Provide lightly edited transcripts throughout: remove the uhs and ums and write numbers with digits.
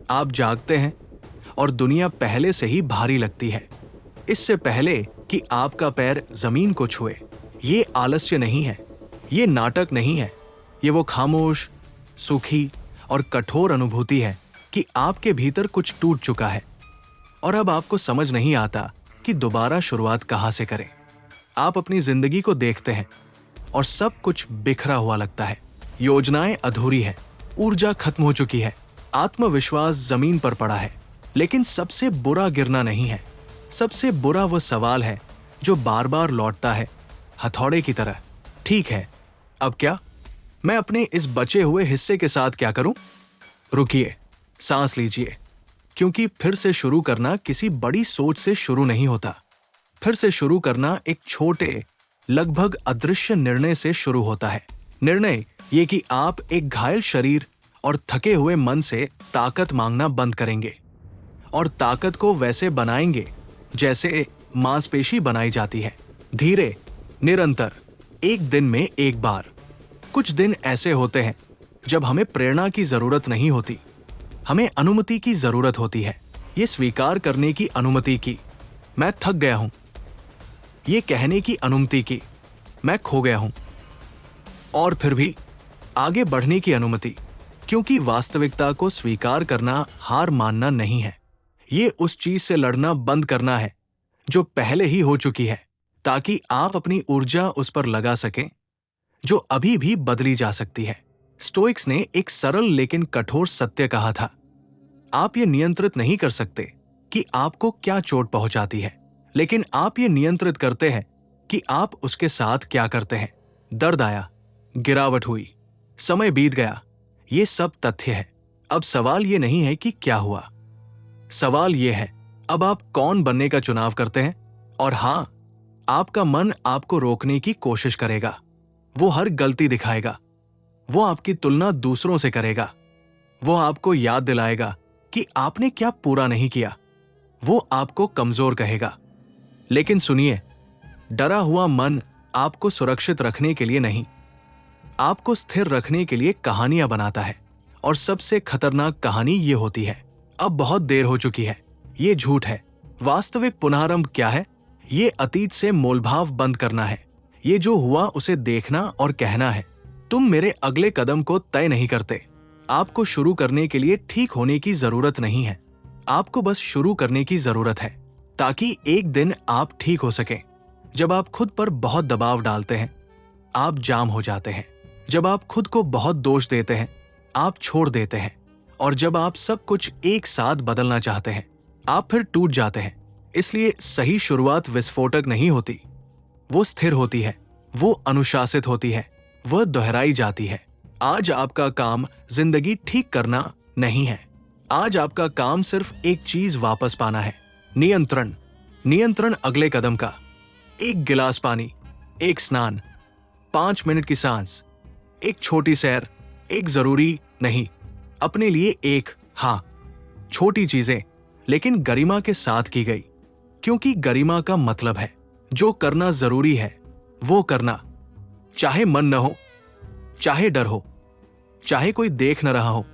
आप जागते हैं और दुनिया पहले से ही भारी लगती है, इससे पहले कि आपका पैर जमीन को छुए। ये आलस्य नहीं है, ये नाटक नहीं है, ये वो खामोश, सूखी और कठोर अनुभूति है कि आपके भीतर कुछ टूट चुका है और अब आपको समझ नहीं आता कि दोबारा शुरुआत कहां से करें। आप अपनी जिंदगी को देखते हैं और सब कुछ बिखरा हुआ लगता है। योजनाएं अधूरी है, ऊर्जा खत्म हो चुकी है, आत्मविश्वास जमीन पर पड़ा है। लेकिन सबसे बुरा गिरना नहीं है, सबसे बुरा वो सवाल है जो बार बार लौटता है, हथौड़े की तरह। ठीक है, अब क्या? मैं अपने इस बचे हुए हिस्से के साथ क्या करूं? रुकिए, सांस लीजिए, क्योंकि फिर से शुरू करना किसी बड़ी सोच से शुरू नहीं होता। फिर से शुरू करना एक छोटे, लगभग अदृश्य निर्णय से शुरू होता है। निर्णय ये कि आप एक घायल शरीर और थके हुए मन से ताकत मांगना बंद करेंगे और ताकत को वैसे बनाएंगे जैसे मांसपेशी बनाई जाती है, धीरे, निरंतर, एक दिन में एक बार। कुछ दिन ऐसे होते हैं जब हमें प्रेरणा की जरूरत नहीं होती, हमें अनुमति की जरूरत होती है। ये स्वीकार करने की अनुमति की, मैं थक गया हूं। ये कहने की अनुमति की, मैं खो गया हूं। और फिर भी आगे बढ़ने की अनुमति, क्योंकि वास्तविकता को स्वीकार करना हार मानना नहीं है। ये उस चीज से लड़ना बंद करना है जो पहले ही हो चुकी है, ताकि आप अपनी ऊर्जा उस पर लगा सकें जो अभी भी बदली जा सकती है। स्टोइक्स ने एक सरल लेकिन कठोर सत्य कहा था, आप ये नियंत्रित नहीं कर सकते कि आपको क्या चोट पहुंचाती है, लेकिन आप ये नियंत्रित करते हैं कि आप उसके साथ क्या करते हैं। दर्द आया, गिरावट हुई, समय बीत गया, ये सब तथ्य है। अब सवाल ये नहीं है कि क्या हुआ, सवाल ये है अब आप कौन बनने का चुनाव करते हैं। और हां, आपका मन आपको रोकने की कोशिश करेगा, वो हर गलती दिखाएगा, वो आपकी तुलना दूसरों से करेगा, वो आपको याद दिलाएगा कि आपने क्या पूरा नहीं किया, वो आपको कमजोर कहेगा। लेकिन सुनिए, डरा हुआ मन आपको सुरक्षित रखने के लिए नहीं, आपको स्थिर रखने के लिए कहानियां बनाता है। और सबसे खतरनाक कहानी ये होती है, अब बहुत देर हो चुकी है, ये झूठ है। वास्तविक पुनरारंभ क्या है? ये अतीत से मोलभाव बंद करना है। ये जो हुआ उसे देखना और कहना है, तुम मेरे अगले कदम को तय नहीं करते। आपको शुरू करने के लिए ठीक होने की जरूरत नहीं है, आपको बस शुरू करने की जरूरत है, ताकि एक दिन आप ठीक हो सकें। जब आप खुद पर बहुत दबाव डालते हैं, आप जाम हो जाते हैं। जब आप खुद को बहुत दोष देते हैं, आप छोड़ देते हैं। और जब आप सब कुछ एक साथ बदलना चाहते हैं, आप फिर टूट जाते हैं। इसलिए सही शुरुआत विस्फोटक नहीं होती, वो स्थिर होती है, वो अनुशासित होती है, वह दोहराई जाती है। आज आपका काम जिंदगी ठीक करना नहीं है, आज आपका काम सिर्फ एक चीज वापस पाना है, नियंत्रण। नियंत्रण अगले कदम का, एक गिलास पानी, एक स्नान, 5 मिनट की सांस, एक छोटी सैर, एक जरूरी नहीं, अपने लिए एक, हां, छोटी चीजें लेकिन गरिमा के साथ की गई। क्योंकि गरिमा का मतलब है जो करना जरूरी है वो करना, चाहे मन न हो, चाहे डर हो, चाहे कोई देख न रहा हो।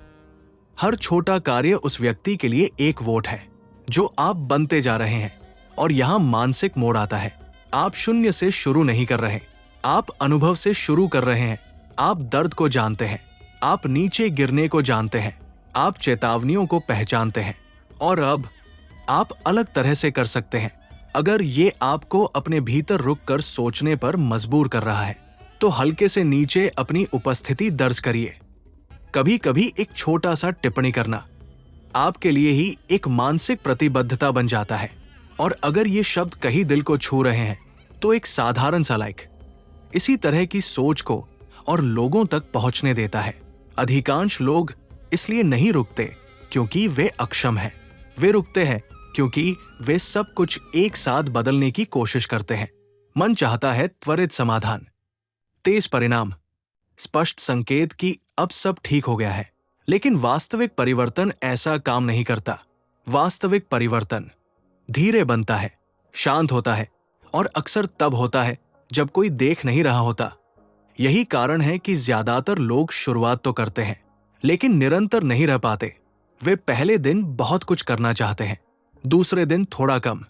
हर छोटा कार्य उस व्यक्ति के लिए एक वोट है जो आप बनते जा रहे हैं। और यहां मानसिक मोड़ आता है, आप शून्य से शुरू नहीं कर रहे, आप अनुभव से शुरू कर रहे हैं। आप दर्द को जानते हैं, आप नीचे गिरने को जानते हैं, आप चेतावनियों को पहचानते हैं। और अब आप अलग तरह से कर सकते हैं। अगर ये आपको अपने भीतर रुककर सोचने पर मजबूर कर रहा है, तो हल्के से नीचे अपनी उपस्थिति दर्ज करिए। कभी कभी एक छोटा सा टिप्पणी करना आपके लिए ही एक मानसिक प्रतिबद्धता बन जाता है। और अगर ये शब्द कहीं दिल को छू रहे हैं, तो एक साधारण सा लाइक इसी तरह की सोच को और लोगों तक पहुंचने देता है। अधिकांश लोग इसलिए नहीं रुकते क्योंकि वे अक्षम हैं, वे रुकते हैं क्योंकि वे सब कुछ एक साथ बदलने की कोशिश करते हैं। मन चाहता है त्वरित समाधान, तेज परिणाम, स्पष्ट संकेत कि अब सब ठीक हो गया है। लेकिन वास्तविक परिवर्तन ऐसा काम नहीं करता। वास्तविक परिवर्तन धीरे बनता है, शांत होता है और अक्सर तब होता है जब कोई देख नहीं रहा होता। यही कारण है कि ज्यादातर लोग शुरुआत तो करते हैं लेकिन निरंतर नहीं रह पाते। वे पहले दिन बहुत कुछ करना चाहते हैं, दूसरे दिन थोड़ा कम,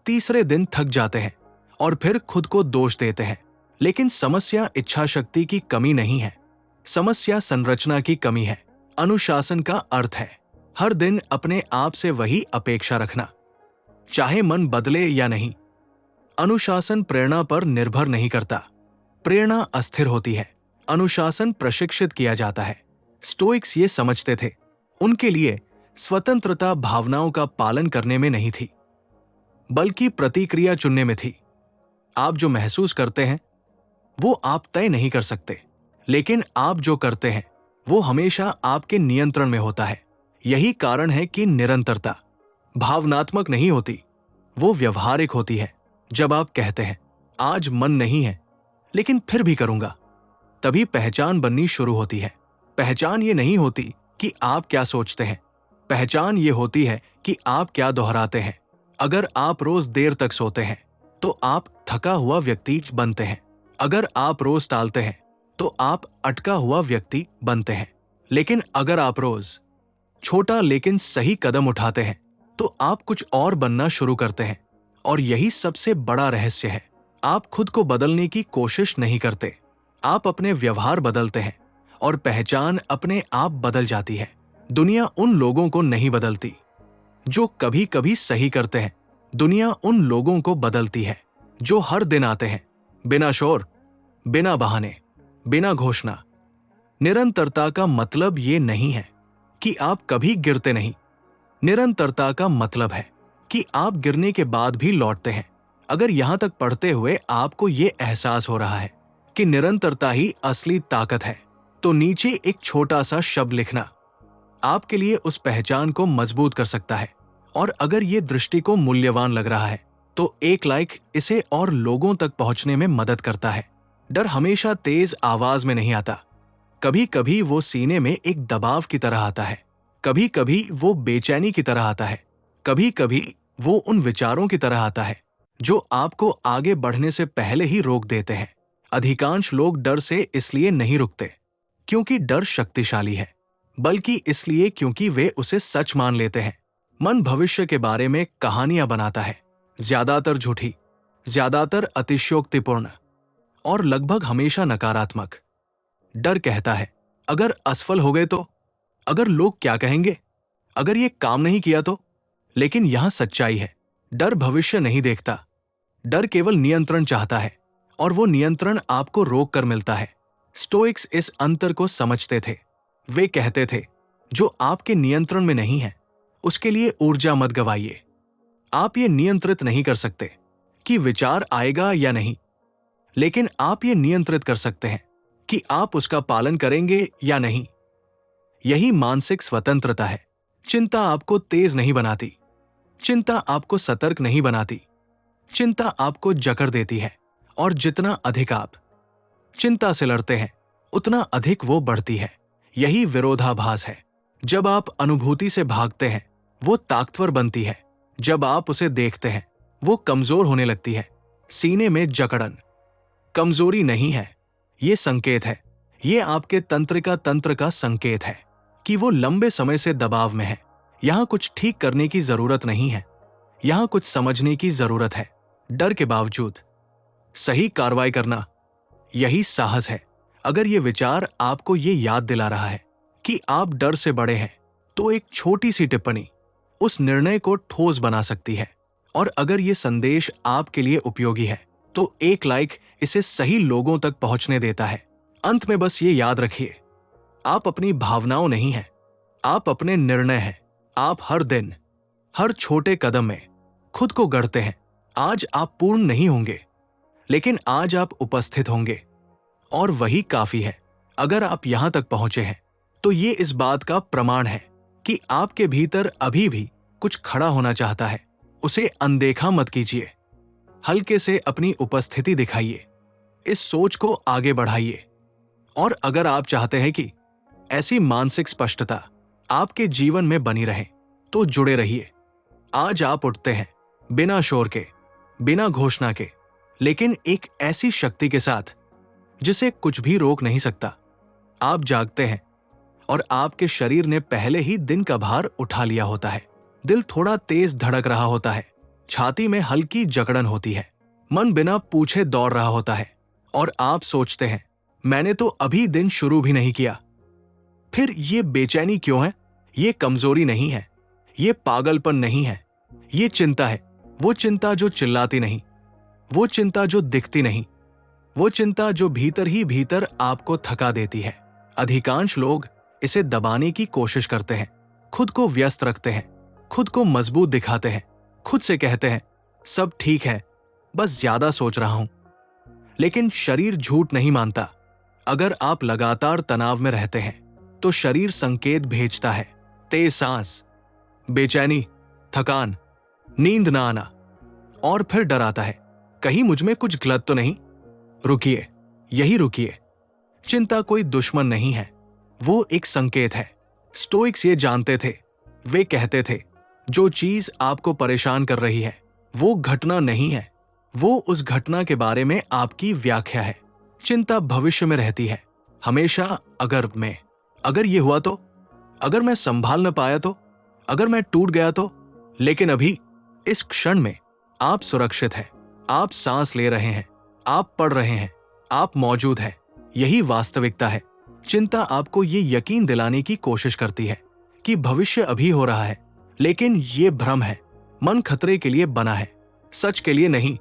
तीसरे दिन थक जाते हैं और फिर खुद को दोष देते हैं। लेकिन समस्या इच्छा शक्ति की कमी नहीं है, समस्या संरचना की कमी है। अनुशासन का अर्थ है हर दिन अपने आप से वही अपेक्षा रखना, चाहे मन बदले या नहीं। अनुशासन प्रेरणा पर निर्भर नहीं करता, प्रेरणा अस्थिर होती है। अनुशासन प्रशिक्षित किया जाता है। स्टोइक्स ये समझते थे, उनके लिए स्वतंत्रता भावनाओं का पालन करने में नहीं थी, बल्कि प्रतिक्रिया चुनने में थी। आप जो महसूस करते हैं वो आप तय नहीं कर सकते, लेकिन आप जो करते हैं वो हमेशा आपके नियंत्रण में होता है। यही कारण है कि निरंतरता भावनात्मक नहीं होती, वो व्यवहारिक होती है। जब आप कहते हैं आज मन नहीं है लेकिन फिर भी करूंगा, तभी पहचान बननी शुरू होती है। पहचान ये नहीं होती कि आप क्या सोचते हैं, पहचान ये होती है कि आप क्या दोहराते हैं। अगर आप रोज देर तक सोते हैं तो आप थका हुआ व्यक्ति बनते हैं। अगर आप रोज टालते हैं तो आप अटका हुआ व्यक्ति बनते हैं। लेकिन अगर आप रोज छोटा लेकिन सही कदम उठाते हैं तो आप कुछ और बनना शुरू करते हैं। और यही सबसे बड़ा रहस्य है। आप खुद को बदलने की कोशिश नहीं करते, आप अपने व्यवहार बदलते हैं और पहचान अपने आप बदल जाती है। दुनिया उन लोगों को नहीं बदलती जो कभी कभी सही करते हैं, दुनिया उन लोगों को बदलती है जो हर दिन आते हैं, बिना शोर, बिना बहाने, बिना घोषणा। निरंतरता का मतलब ये नहीं है कि आप कभी गिरते नहीं, निरंतरता का मतलब है कि आप गिरने के बाद भी लौटते हैं। अगर यहां तक पढ़ते हुए आपको ये एहसास हो रहा है कि निरंतरता ही असली ताकत है, तो नीचे एक छोटा सा शब्द लिखना आपके लिए उस पहचान को मजबूत कर सकता है। और अगर ये दृष्टि को मूल्यवान लग रहा है तो एक लाइक इसे और लोगों तक पहुंचने में मदद करता है। डर हमेशा तेज आवाज में नहीं आता, कभी कभी वो सीने में एक दबाव की तरह आता है, कभी कभी वो बेचैनी की तरह आता है, कभी कभी वो उन विचारों की तरह आता है जो आपको आगे बढ़ने से पहले ही रोक देते हैं। अधिकांश लोग डर से इसलिए नहीं रुकते क्योंकि डर शक्तिशाली है, बल्कि इसलिए क्योंकि वे उसे सच मान लेते हैं। मन भविष्य के बारे में कहानियां बनाता है, ज्यादातर झूठी, ज्यादातर अतिशयोक्तिपूर्ण और लगभग हमेशा नकारात्मक। डर कहता है अगर असफल हो गए तो, अगर लोग क्या कहेंगे, अगर ये काम नहीं किया तो। लेकिन यहां सच्चाई है, डर भविष्य नहीं देखता, डर केवल नियंत्रण चाहता है और वो नियंत्रण आपको रोक कर मिलता है। स्टोइक्स इस अंतर को समझते थे। वे कहते थे जो आपके नियंत्रण में नहीं है उसके लिए ऊर्जा मत गवाइए। आप ये नियंत्रित नहीं कर सकते कि विचार आएगा या नहीं, लेकिन आप ये नियंत्रित कर सकते हैं कि आप उसका पालन करेंगे या नहीं। यही मानसिक स्वतंत्रता है। चिंता आपको तेज नहीं बनाती, चिंता आपको सतर्क नहीं बनाती, चिंता आपको जकड़ देती है। और जितना अधिक आप चिंता से लड़ते हैं उतना अधिक वो बढ़ती है। यही विरोधाभास है। जब आप अनुभूति से भागते हैं वो ताकतवर बनती है, जब आप उसे देखते हैं वो कमजोर होने लगती है। सीने में जकड़न कमजोरी नहीं है, ये संकेत है, ये आपके तंत्रिका तंत्र का संकेत है कि वो लंबे समय से दबाव में है। यहां कुछ ठीक करने की जरूरत नहीं है, यहां कुछ समझने की जरूरत है। डर के बावजूद सही कार्रवाई करना, यही साहस है। अगर ये विचार आपको ये याद दिला रहा है कि आप डर से बड़े हैं, तो एक छोटी सी टिप्पणी उस निर्णय को ठोस बना सकती है। और अगर ये संदेश आपके लिए उपयोगी है तो एक लाइक इसे सही लोगों तक पहुंचने देता है। अंत में बस ये याद रखिए, आप अपनी भावनाओं नहीं हैं, आप अपने निर्णय हैं। आप हर दिन, हर छोटे कदम में खुद को गढ़ते हैं। आज आप पूर्ण नहीं होंगे, लेकिन आज आप उपस्थित होंगे और वही काफी है। अगर आप यहां तक पहुंचे हैं तो ये इस बात का प्रमाण है कि आपके भीतर अभी भी कुछ खड़ा होना चाहता है। उसे अनदेखा मत कीजिए, हल्के से अपनी उपस्थिति दिखाइए, इस सोच को आगे बढ़ाइए। और अगर आप चाहते हैं कि ऐसी मानसिक स्पष्टता आपके जीवन में बनी रहे तो जुड़े रहिए। आज आप उठते हैं बिना शोर के, बिना घोषणा के, लेकिन एक ऐसी शक्ति के साथ जिसे कुछ भी रोक नहीं सकता। आप जागते हैं और आपके शरीर ने पहले ही दिन का भार उठा लिया होता है। दिल थोड़ा तेज धड़क रहा होता है, छाती में हल्की जकड़न होती है, मन बिना पूछे दौड़ रहा होता है और आप सोचते हैं मैंने तो अभी दिन शुरू भी नहीं किया। फिर ये बेचैनी क्यों है? ये कमजोरी नहीं है, ये पागलपन नहीं है, ये चिंता है। वो चिंता जो चिल्लाती नहीं, वो चिंता जो दिखती नहीं, वो चिंता जो भीतर ही भीतर आपको थका देती है। अधिकांश लोग इसे दबाने की कोशिश करते हैं, खुद को व्यस्त रखते हैं, खुद को मजबूत दिखाते हैं, खुद से कहते हैं सब ठीक है, बस ज्यादा सोच रहा हूं। लेकिन शरीर झूठ नहीं मानता। अगर आप लगातार तनाव में रहते हैं तो शरीर संकेत भेजता है, तेज सांस, बेचैनी, थकान, नींद ना आना, और फिर डर आता है कहीं मुझ में कुछ गलत तो नहीं। रुकिए, यही रुकिए। चिंता कोई दुश्मन नहीं है, वो एक संकेत है। स्टोइक्स ये जानते थे। वे कहते थे जो चीज आपको परेशान कर रही है वो घटना नहीं है, वो उस घटना के बारे में आपकी व्याख्या है। चिंता भविष्य में रहती है हमेशा। अगर ये हुआ तो, अगर मैं संभाल न पाया तो, अगर मैं टूट गया तो। लेकिन अभी इस क्षण में आप सुरक्षित हैं, आप सांस ले रहे हैं, आप पढ़ रहे हैं, आप मौजूद हैं। यही वास्तविकता है। चिंता आपको ये यकीन दिलाने की कोशिश करती है कि भविष्य अभी हो रहा है, लेकिन ये भ्रम है। मन खतरे के लिए बना है, सच के लिए नहीं।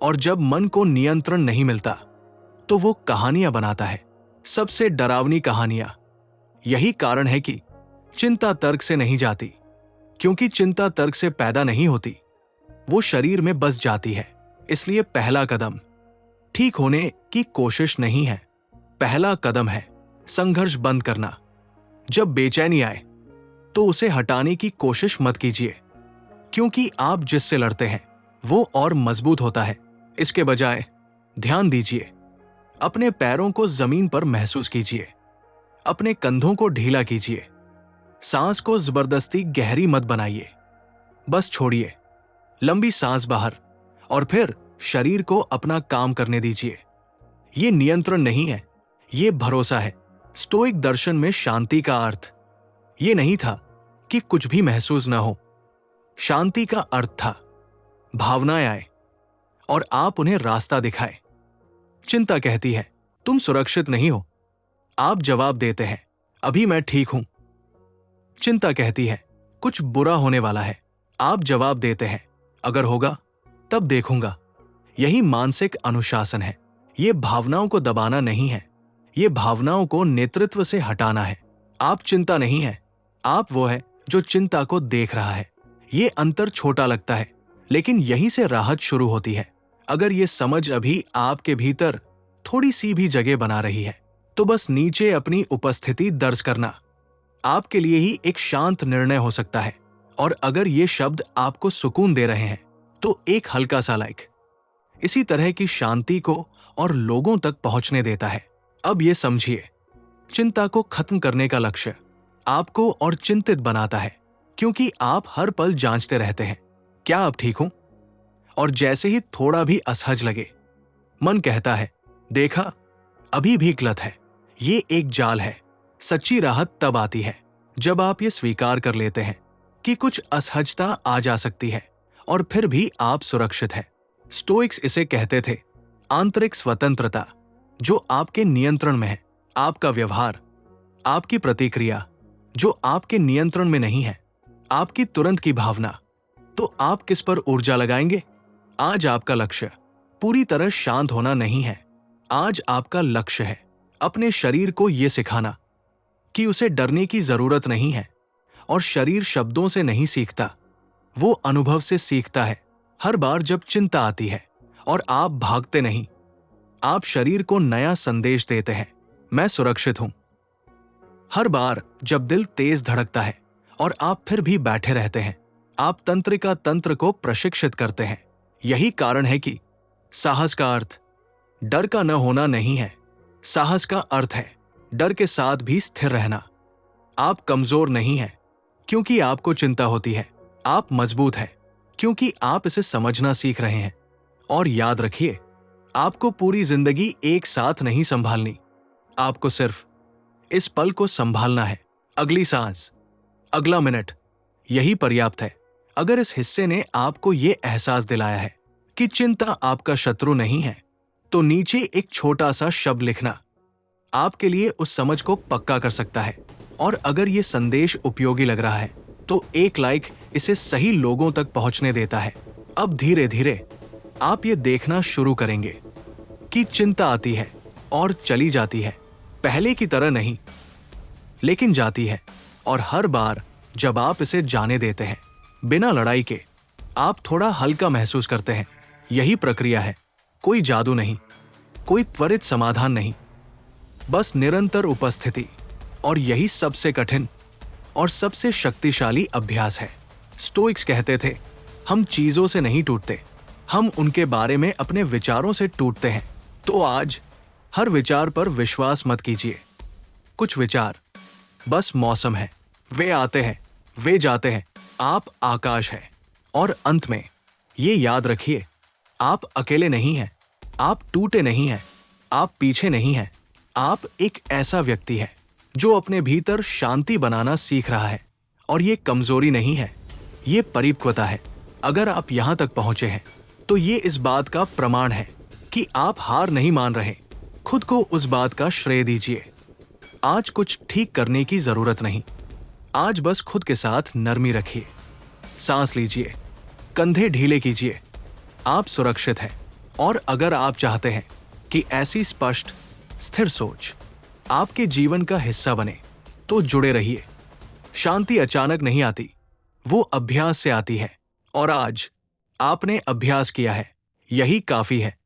और जब मन को नियंत्रण नहीं मिलता तो वो कहानियां बनाता है, सबसे डरावनी कहानियां। यही कारण है कि चिंता तर्क से नहीं जाती, क्योंकि चिंता तर्क से पैदा नहीं होती, वो शरीर में बस जाती है। इसलिए पहला कदम ठीक होने की कोशिश नहीं है, पहला कदम है संघर्ष बंद करना। जब बेचैनी आए तो उसे हटाने की कोशिश मत कीजिए, क्योंकि आप जिससे लड़ते हैं वो और मजबूत होता है। इसके बजाय ध्यान दीजिए, अपने पैरों को जमीन पर महसूस कीजिए, अपने कंधों को ढीला कीजिए, सांस को जबरदस्ती गहरी मत बनाइए, बस छोड़िए लंबी सांस बाहर और फिर शरीर को अपना काम करने दीजिए। ये नियंत्रण नहीं है, ये भरोसा है। स्टोइक दर्शन में शांति का अर्थ ये नहीं था कि कुछ भी महसूस न हो। शांति का अर्थ था भावनाएं आए और आप उन्हें रास्ता दिखाए। चिंता कहती है तुम सुरक्षित नहीं हो, आप जवाब देते हैं अभी मैं ठीक हूं। चिंता कहती है कुछ बुरा होने वाला है, आप जवाब देते हैं अगर होगा तब देखूंगा। यही मानसिक अनुशासन है। ये भावनाओं को दबाना नहीं है, ये भावनाओं को नेतृत्व से हटाना है। आप चिंता नहीं है, आप वो है जो चिंता को देख रहा है। ये अंतर छोटा लगता है, लेकिन यहीं से राहत शुरू होती है। अगर ये समझ अभी आपके भीतर थोड़ी सी भी जगह बना रही है तो बस नीचे अपनी उपस्थिति दर्ज करना आपके लिए ही एक शांत निर्णय हो सकता है। और अगर ये शब्द आपको सुकून दे रहे हैं तो एक हल्का सा लाइक इसी तरह की शांति को और लोगों तक पहुंचने देता है। अब ये समझिए, चिंता को खत्म करने का लक्ष्य आपको और चिंतित बनाता है, क्योंकि आप हर पल जांचते रहते हैं क्या आप ठीक हो। और जैसे ही थोड़ा भी असहज लगे, मन कहता है देखा अभी भी गलत है। ये एक जाल है। सच्ची राहत तब आती है जब आप ये स्वीकार कर लेते हैं कि कुछ असहजता आ जा सकती है और फिर भी आप सुरक्षित हैं। स्टोइक्स इसे कहते थे आंतरिक स्वतंत्रता, जो आपके नियंत्रण में है। आपका व्यवहार, आपकी प्रतिक्रिया जो आपके नियंत्रण में नहीं है, आपकी तुरंत की भावना। तो आप किस पर ऊर्जा लगाएंगे? आज आपका लक्ष्य पूरी तरह शांत होना नहीं है। आज आपका लक्ष्य है अपने शरीर को यह सिखाना कि उसे डरने की जरूरत नहीं है। और शरीर शब्दों से नहीं सीखता, वो अनुभव से सीखता है। हर बार जब चिंता आती है और आप भागते नहीं, आप शरीर को नया संदेश देते हैं, मैं सुरक्षित हूं। हर बार जब दिल तेज धड़कता है और आप फिर भी बैठे रहते हैं, आप तंत्रिका तंत्र को प्रशिक्षित करते हैं। यही कारण है कि साहस का अर्थ डर का न होना नहीं है। साहस का अर्थ है डर के साथ भी स्थिर रहना। आप कमजोर नहीं हैं क्योंकि आपको चिंता होती है, आप मजबूत हैं क्योंकि आप इसे समझना सीख रहे हैं। और याद रखिए, आपको पूरी जिंदगी एक साथ नहीं संभालनी, आपको सिर्फ इस पल को संभालना है, अगली सांस, अगला मिनट, यही पर्याप्त है। अगर इस हिस्से ने आपको ये एहसास दिलाया है कि चिंता आपका शत्रु नहीं है, तो नीचे एक छोटा सा शब्द लिखना आपके लिए उस समझ को पक्का कर सकता है। और अगर ये संदेश उपयोगी लग रहा है तो एक लाइक इसे सही लोगों तक पहुंचने देता है। अब धीरे धीरे आप ये देखना शुरू करेंगे कि चिंता आती है और चली जाती है, पहले की तरह नहीं, लेकिन जाती है। और हर बार जब आप इसे जाने देते हैं बिना लड़ाई के, आप थोड़ा हल्का महसूस करते हैं। यही प्रक्रिया है, कोई जादू नहीं, कोई त्वरित समाधान नहीं, बस निरंतर उपस्थिति। और यही सबसे कठिन और सबसे शक्तिशाली अभ्यास है। स्टोइक्स कहते थे, हम चीजों से नहीं टूटते, हम उनके बारे में अपने विचारों से टूटते हैं। तो आज हर विचार पर विश्वास मत कीजिए। कुछ विचार बस मौसम है, वे आते हैं, वे जाते हैं, आप आकाश है। और अंत में ये याद रखिए, आप अकेले नहीं हैं, आप टूटे नहीं हैं, आप पीछे नहीं हैं। आप एक ऐसा व्यक्ति है जो अपने भीतर शांति बनाना सीख रहा है। और ये कमजोरी नहीं है, ये परिपक्वता है। अगर आप यहां तक पहुंचे हैं तो ये इस बात का प्रमाण है कि आप हार नहीं मान रहे। खुद को उस बात का श्रेय दीजिए। आज कुछ ठीक करने की जरूरत नहीं, आज बस खुद के साथ नरमी रखिए। सांस लीजिए, कंधे ढीले कीजिए, आप सुरक्षित हैं। और अगर आप चाहते हैं कि ऐसी स्पष्ट स्थिर सोच आपके जीवन का हिस्सा बने, तो जुड़े रहिए। शांति अचानक नहीं आती, वो अभ्यास से आती है। और आज आपने अभ्यास किया है, यही काफी है।